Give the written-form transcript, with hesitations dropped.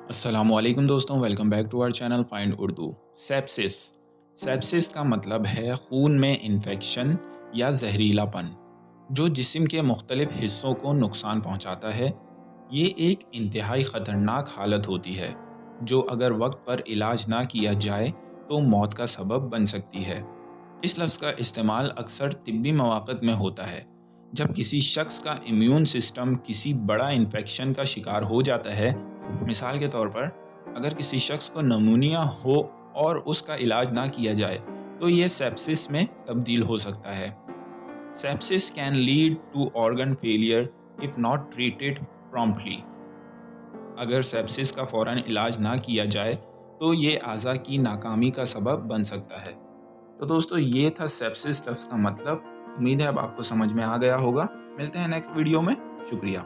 अस्सलाम वालेकुम दोस्तों, welcome back to our channel find Urdu. Sepsis sepsis का मतलब है खून में इन्फेक्शन या जहरीलापन जो जिस्म के मुख्तलिफ हिस्सों को नुकसान पहुंचाता है। ये एक इंतहाई ख़तरनाक हालत होती है जो अगर वक्त पर इलाज ना किया जाए तो मौत का सबब बन सकती है। इस लफ्ज़ का इस्तेमाल अक्सर तिब्बी मवाक़ित में होता है जब किसी शख्स का इम्यून सिस्टम किसी बड़ा इन्फेक्शन का शिकार हो जाता है। मिसाल के तौर पर अगर किसी शख्स को नमूनिया हो और उसका इलाज ना किया जाए तो ये सेप्सिस में तब्दील हो सकता है। Sepsis can lead to organ failure if not treated promptly. अगर सेप्सिस का फ़ौरन इलाज ना किया जाए तो ये आज़ा की नाकामी का सबब बन सकता है। तो दोस्तों, ये था सेप्सिस लफ्ज़ का मतलब। उम्मीद है अब आपको समझ में आ गया होगा। मिलते हैं नेक्स्ट वीडियो में। शुक्रिया।